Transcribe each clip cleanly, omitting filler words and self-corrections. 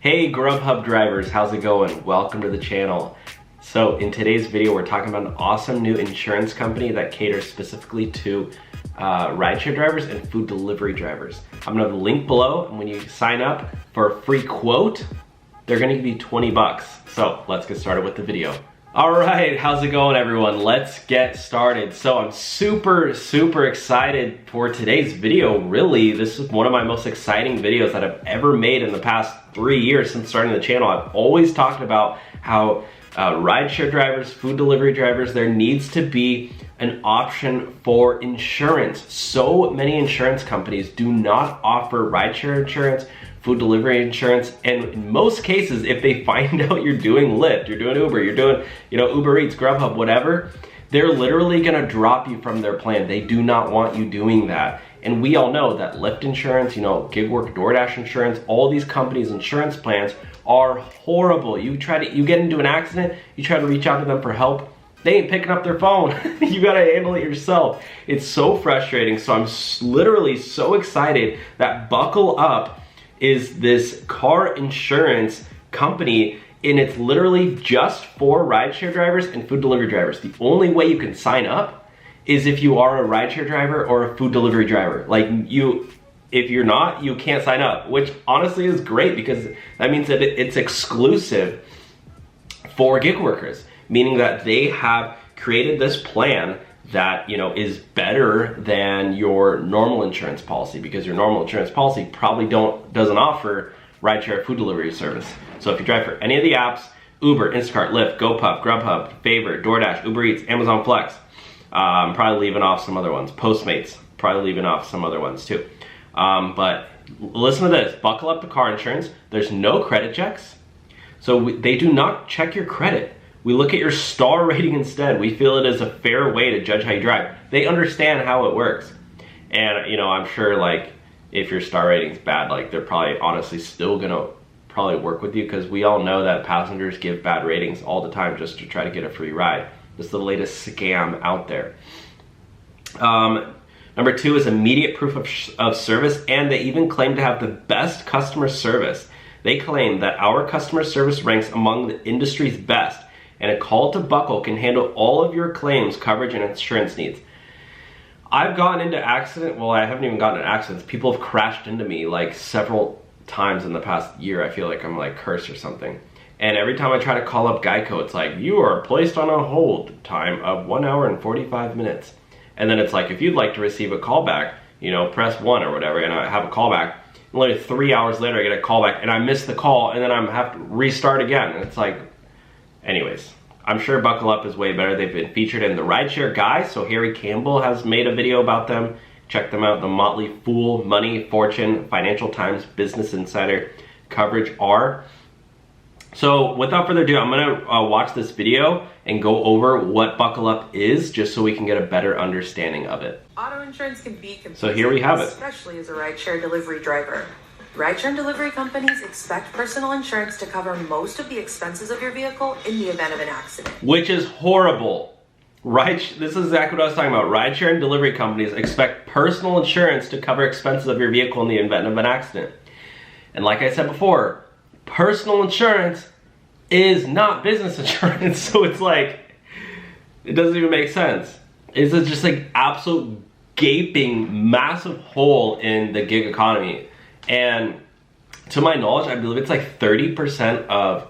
Hey GrubHub drivers, how's it going? Welcome to the channel. So in today's video, we're talking about an awesome new insurance company that caters specifically to rideshare drivers and food delivery drivers. I'm gonna have a link below, and when you sign up for a free quote, they're gonna give you 20 bucks. So let's get started with the video. All right, how's it going everyone? Let's get started. So I'm super excited for today's video. Really, this is one of my most exciting videos that I've ever made in the past 3 years since starting the channel. I've always talked about how rideshare drivers, food delivery drivers, there needs to be an option for insurance. So many insurance companies do not offer rideshare insurance, food delivery insurance, and in most cases, if they find out you're doing Lyft, you're doing Uber, you're doing, Uber Eats, GrubHub, whatever, they're literally gonna drop you from their plan. They do not want you doing that. And we all know that Lyft insurance, gig work, DoorDash insurance, all these companies' insurance plans are horrible. You get into an accident, you try to reach out to them for help, they ain't picking up their phone. You gotta handle it yourself. It's so frustrating. So I'm literally so excited that Buckle Up is this car insurance company, and it's literally just for rideshare drivers and food delivery drivers. The only way you can sign up is if you are a rideshare driver or a food delivery driver. If you're not, you can't sign up, which honestly is great because that means that it's exclusive for gig workers, meaning that they have created this plan that is better than your normal insurance policy, because your normal insurance policy probably doesn't offer rideshare food delivery service. So if you drive for any of the apps, Uber, Instacart, Lyft, GoPuff, GrubHub, Favor, DoorDash, Uber Eats, Amazon Flex, probably leaving off some other ones, Postmates, probably leaving off some other ones too. But listen to this, Buckle Up the car insurance, there's no credit checks. So they do not check your credit. We look at your star rating instead. We feel it is a fair way to judge how you drive. They understand how it works. And I'm sure if your star rating's bad, they're probably honestly still gonna probably work with you, because we all know that passengers give bad ratings all the time just to try to get a free ride. This is the latest scam out there. Number 2 is immediate proof of service, and they even claim to have the best customer service. They claim that our customer service ranks among the industry's best, and a call to Buckle can handle all of your claims, coverage, and insurance needs. I've gotten into I haven't even gotten in accidents. People have crashed into me several times in the past year. I feel like I'm cursed or something. And every time I try to call up Geico, it's you are placed on a hold time of 1 hour and 45 minutes. And then it's if you'd like to receive a call back, press 1 or whatever, and I have a call back. And literally 3 hours later, I get a call back, and I miss the call, and then I have to restart again. And it's anyways, I'm sure Buckle Up is way better. They've been featured in the Rideshare Guy, so Harry Campbell has made a video about them. Check them out, the Motley Fool, Money, Fortune, Financial Times, Business Insider, Coverage R. So without further ado, I'm gonna watch this video and go over what Buckle Up is, just so we can get a better understanding of it. Auto insurance can be confusing, so here we have it. Especially as a rideshare delivery driver. Rideshare and delivery companies expect personal insurance to cover most of the expenses of your vehicle in the event of an accident. Which is horrible. This is exactly what I was talking about. Rideshare and delivery companies expect personal insurance to cover expenses of your vehicle in the event of an accident. And like I said before, personal insurance is not business insurance. So it's it doesn't even make sense. It's just absolute gaping, massive hole in the gig economy. And to my knowledge, I believe it's 30% of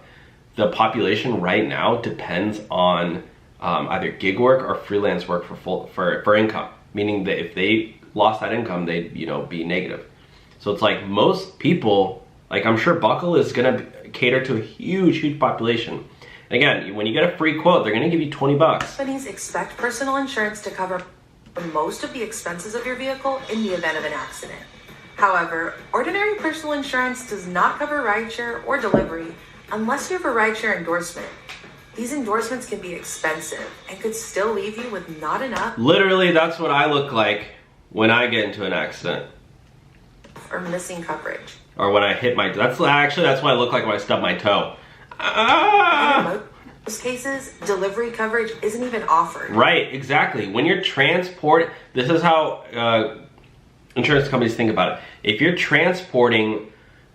the population right now depends on either gig work or freelance work for income. Meaning that if they lost that income, they'd be negative. So it's most people, I'm sure Buckle is gonna cater to a huge population. And again, when you get a free quote, they're gonna give you 20 bucks. Companies expect personal insurance to cover most of the expenses of your vehicle in the event of an accident. However, ordinary personal insurance does not cover rideshare or delivery unless you have a rideshare endorsement. These endorsements can be expensive and could still leave you with not enough. Literally, that's what I look like when I get into an accident. Or missing coverage. Or when I hit that's what I look like when I stub my toe. Ah! In most cases, delivery coverage isn't even offered. Right, exactly. When you're this is how insurance companies think about it. If you're transporting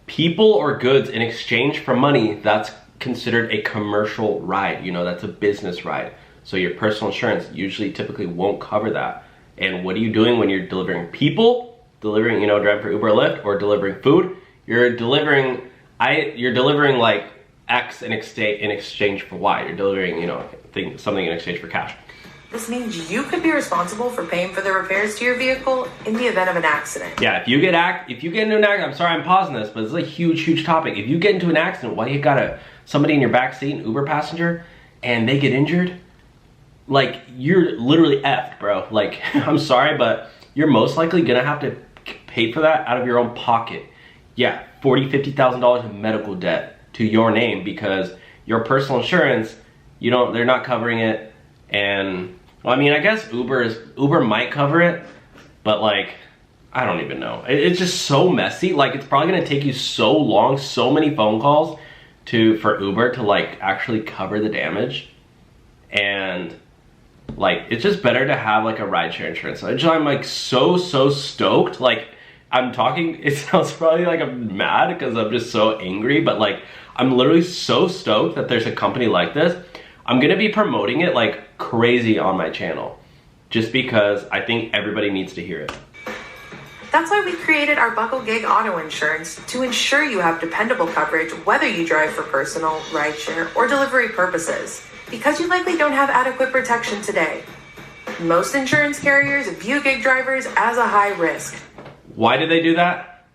people or goods in exchange for money, that's considered a commercial ride. You know, that's a business ride. So your personal insurance usually typically won't cover that. And what are you doing when you're delivering people, delivering, you know, driving for Uber or Lyft, or delivering food? You're delivering like X in exchange for Y. You're delivering, you know, something in exchange for cash. This means you could be responsible for paying for the repairs to your vehicle in the event of an accident. Yeah, if you get into an accident, I'm sorry I'm pausing this, but it's a huge topic. If you get into an accident, why you got somebody in your back seat, an Uber passenger, and they get injured, like, you're literally effed, bro. Like, I'm sorry, but you're most likely gonna have to pay for that out of your own pocket. Yeah, $40,000, $50,000 in medical debt to your name because your personal insurance, they're not covering it. And well, I mean, I guess Uber might cover it, but like, I don't even know. It's just so messy. Like, it's probably gonna take you so long, so many phone calls for Uber to like actually cover the damage. And like, it's just better to have like a rideshare insurance. So I'm like so stoked. Like, I'm talking, it sounds probably like I'm mad because I'm just so angry, but like, I'm literally so stoked that there's a company like this. I'm gonna be promoting it like crazy on my channel, just because I think everybody needs to hear it. That's why we created our Buckle Gig Auto Insurance to ensure you have dependable coverage whether you drive for personal, rideshare, or delivery purposes, because you likely don't have adequate protection today. Most insurance carriers view gig drivers as a high risk. Why do they do that?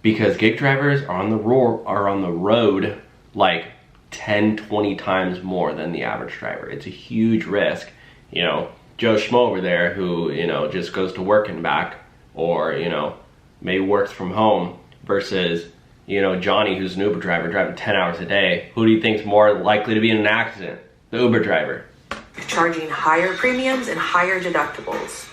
Because gig drivers are on the road like 10, 20 times more than the average driver. It's a huge risk. You know, Joe Schmo over there who, just goes to work and back, or, maybe works from home, versus, Johnny, who's an Uber driver driving 10 hours a day. Who do you think's more likely to be in an accident? The Uber driver. Charging higher premiums and higher deductibles.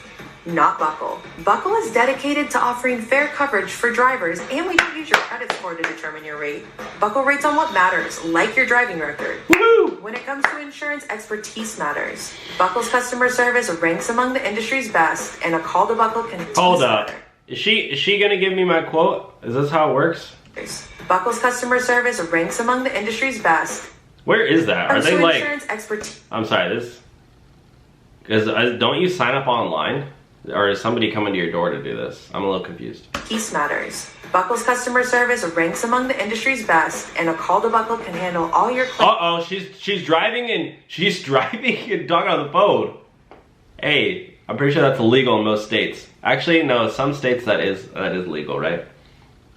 Not Buckle. Buckle is dedicated to offering fair coverage for drivers, and we don't use your credit score to determine your rate. Buckle rates on what matters, like your driving record. Woo! When it comes to insurance, expertise matters. Buckle's customer service ranks among the industry's best, and a call to Buckle can Hold up. Is she gonna give me my quote? Is this how it works? Buckle's customer service ranks among the industry's best. Where is that? Are they like... Insurance expertise. I'm sorry, because don't you sign up online? Or is somebody coming to your door to do this? I'm a little confused. Peace matters. Buckle's customer service ranks among the industry's best, and a call to Buckle can handle all your claims. Uh-oh, she's driving and talking on the phone. Hey, I'm pretty sure that's illegal in most states. Actually, no, some states that is legal, right?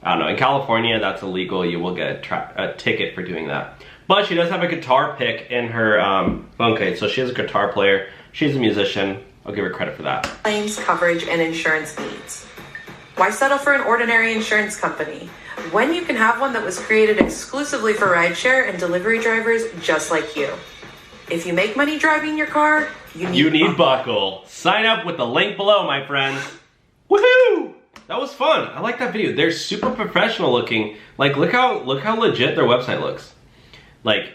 I don't know. In California, that's illegal. You will get a ticket for doing that. But she does have a guitar pick in her phone case, so she is a guitar player. She's a musician. I'll give her credit for that. Claims, coverage, and insurance needs. Why settle for an ordinary insurance company when you can have one that was created exclusively for rideshare and delivery drivers just like you? If you make money driving your car, you need Buckle. Sign up with the link below, my friends. Woohoo! That was fun. I like that video. They're super professional looking. Like, look how legit their website looks. Like,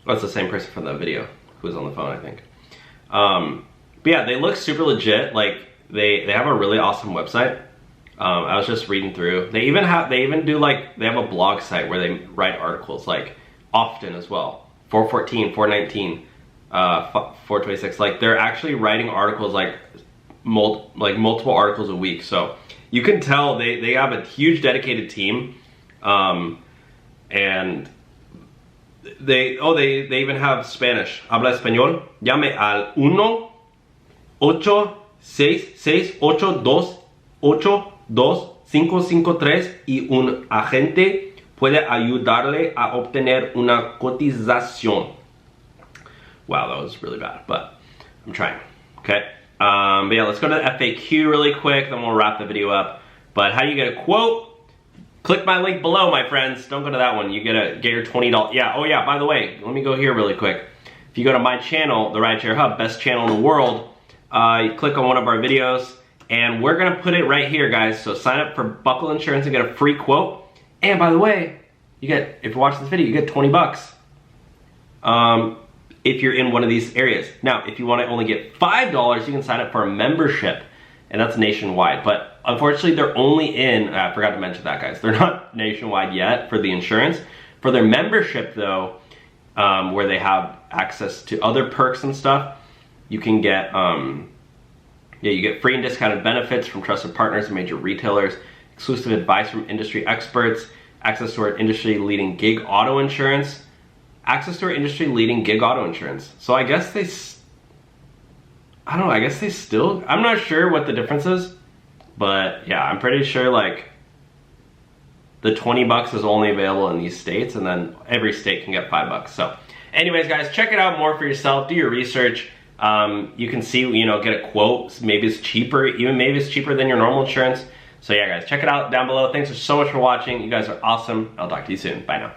that's the same person from that video who was on the phone, I think. But yeah, they look super legit. Like, they have a really awesome website. I was just reading through. They even have a blog site where they write articles like often as well. 414, 419, 426. Like, they're actually writing articles like multiple articles a week. So you can tell they have a huge dedicated team. And they even have Spanish. Habla español. Llame al 1-866-828-2553 y un agente puede ayudarle a obtener una cotización. Wow, that was really bad, but I'm trying. Okay. But yeah, let's go to the FAQ really quick, then we'll wrap the video up. But how do you get a quote? Click my link below, my friends. Don't go to that one. You get your $20. Yeah. Oh yeah. By the way, let me go here really quick. If you go to my channel, the Rideshare Hub, best channel in the world, you click on one of our videos, and we're gonna put it right here, guys. So sign up for Buckle Insurance and get a free quote. And by the way, if you're watching this video, you get $20. If you're in one of these areas. Now, if you want to only get $5, you can sign up for a membership, and that's nationwide. But Unfortunately, they're only in, I forgot to mention that, guys. They're not nationwide yet for the insurance. For their membership, though, where they have access to other perks and stuff, you can get, you get free and discounted benefits from trusted partners and major retailers, exclusive advice from industry experts, access to our industry-leading gig auto insurance, So I guess they, I don't know, I guess they still, I'm not sure what the difference is, but yeah, I'm pretty sure like the $20 is only available in these states, and then every state can get $5. So anyways, guys, check it out more for yourself, do your research. You can see, you know, get a quote, maybe it's cheaper, even maybe it's cheaper than your normal insurance. So yeah, guys, check it out down below. Thanks so much for watching. You guys are awesome. I'll talk to you soon. Bye now.